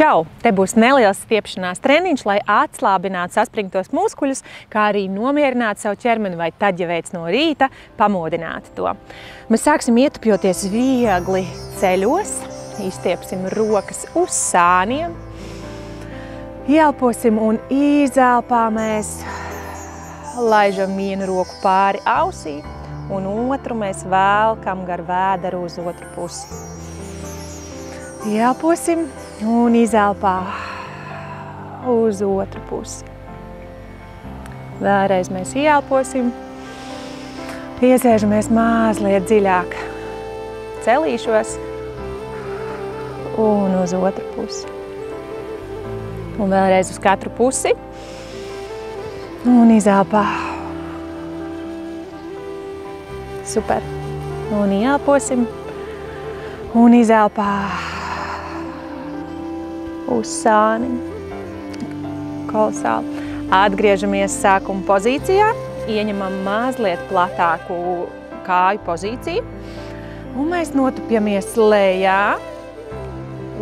Čau! Te būs neliels stiepšanās treniņš, lai atslābinātu saspringtos muskuļus, kā arī nomierinātu savu ķermeni vai tad, ja veic no rīta, pamodinātu to. Mēs sāksim ietupjoties viegli ceļos, izstiepsim rokas uz sāniem, ielposim un izelpā mēs laižam vienu roku pāri ausī un otru mēs velkam gar vēderu uz otru pusi. Ielposim un izelpā uz otru pusi. Vēlreiz mēs ielposim, iesēžamies mazliet dziļāk, celīšos un uz otru pusi. Un vēlreiz uz katru pusi un izelpā. Super. Un ielposim un izelpā uz sāniņu. Kolosāli. Atgriežamies sākuma pozīcijā, ieņemam mazliet platāku kāju pozīciju un mēs notupjamies lejā,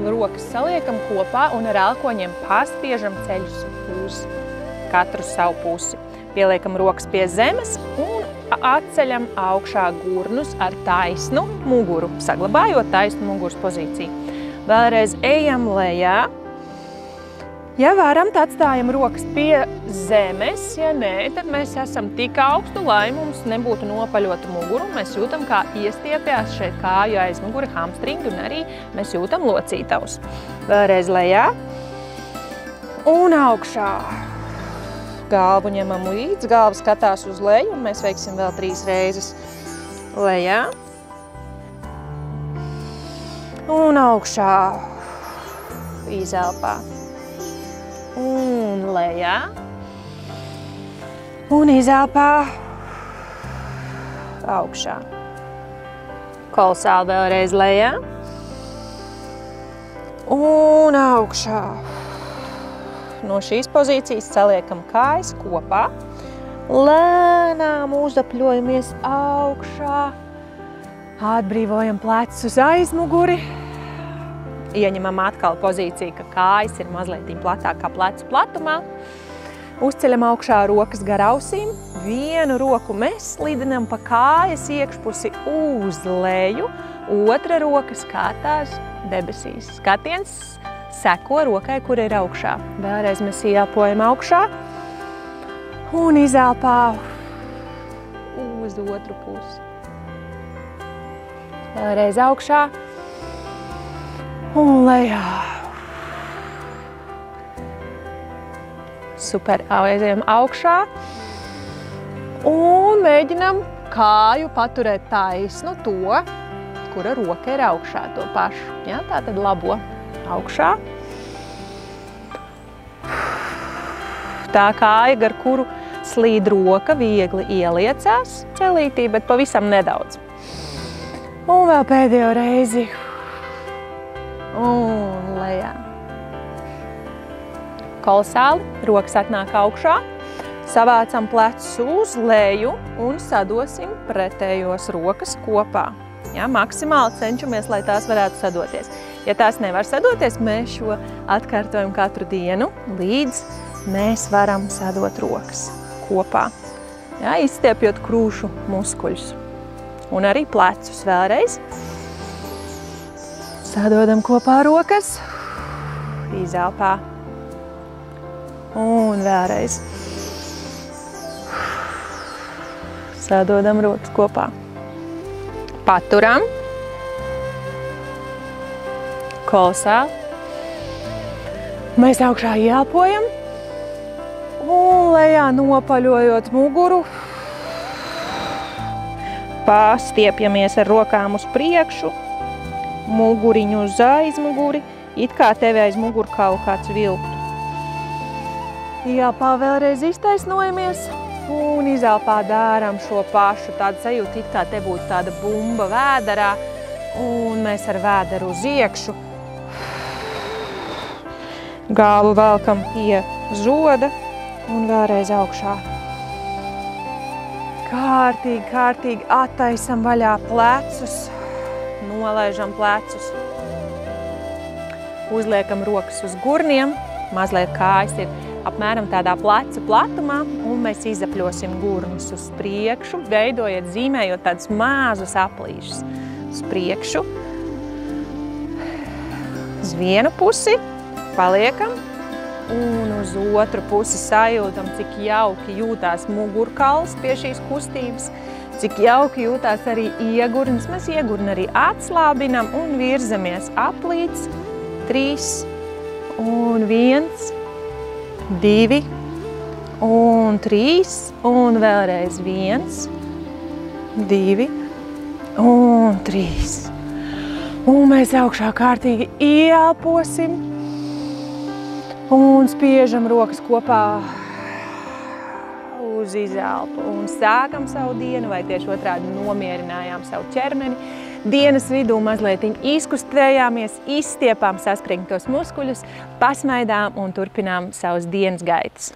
rokas saliekam kopā un ar elkoņiem paspiežam ceļus uz katru savu pusi. Pieliekam rokas pie zemes un atceļam augšā gurnus ar taisnu muguru, saglabājot taisnu muguras pozīciju. Vēlreiz ejam lejā. Ja varam, tad atstājam rokas pie zemes. Ja nē, tad mēs esam tik augstu, lai mums nebūtu nopaļota muguru. Mēs jūtam, kā iestiepjās šeit kāju aizmuguri, hamstringi un arī mēs jūtam locītavus. Vēlreiz lejā un augšā. Galvu ņemam līdz, galva skatās uz leju un mēs veiksim vēl 3 reizes. Lejā. Un augšā, izelpā, un lejā, un izelpā, augšā. Kolosāli vēlreiz lejā, un augšā. No šīs pozīcijas saliekam kājas kopā, lēnām uzapļojamies augšā. Atbrīvojam plecus uz aizmuguri. Ieņemam atkal pozīciju, ka kājas ir mazliet platāk kā plecu platumā. Uzceļam augšā rokas gar ausīm. Vienu roku mēs slidinam pa kājas iekšpusi uz leju. Otra roka skatās debesīs. Skatiens seko rokai, kur ir augšā. Vēlreiz mēs ielpojam augšā un izelpā uz otru pusi. Vēlreiz augšā un lejā. Super, aizējam augšā un mēģinam kāju paturēt taisnu to, kura roka ir augšā, to pašu. Ja? Tātad labo augšā. Tā kāja, gar kuru slīd roka, viegli ieliecās celītī, bet pavisam nedaudz. Un vēl pēdējo reizi. Un lejā. Kolosāli. Rokas atnāk augšā. Savācam plecus uz leju un sadosim pretējos rokas kopā. Ja, maksimāli cenšamies, lai tās varētu sadoties. Ja tās nevar sadoties, mēs šo atkārtojam katru dienu, līdz mēs varam sadot rokas kopā. Ja, izstiepjot krūšu muskuļus. Un arī plecus vēlreiz. Sadodam kopā rokas. Izelpā. Un vēlreiz. Sadodam rokas kopā. Paturam. Kolosāli. Mēs augšā ielpojam. Un lejā nopaļojot muguru. Pastiepjamies ar rokām uz priekšu, muguriņu uz aizmuguri, it kā tevi aiz mugurkaula kāds vilktu. Ielpā vēlreiz iztaisnojamies un izelpā dāram šo pašu. Tādu sajūtu, it kā te būtu tāda bumba vēderā un mēs ar vēderu uz iekšu. Galvu velkam pie zoda un vēlreiz augšā. Kārtīgi attaisam vaļā plecus, nolaižam plecus. uzliekam rokas uz gurniem, mazliet kājas ir apmēram tādā pleca platumā, un mēs izapļosim gurnus uz priekšu, veidojot, zīmējot tādus mazus aplīšus uz priekšu. Uz vienu pusi paliekam, un uz otru pusi sajūtam, cik jauki jūtās mugurkauls pie šīs kustības, cik jauki jūtās arī iegurnis. Mēs iegurni arī atslābinam un virzamies aplīdz 3 un 1, 2 un 3 un vēlreiz 1, 2 un 3. Un mēs augšā kārtīgi ieelposim un spiežam rokas kopā uz izelpu un sākam savu dienu, vai tieši otrādi nomierinājām savu ķermeni. Dienas vidū mazliet izkustējāmies, izstiepām saspringtos muskuļus, pasmaidām un turpinām savus dienas gaitas.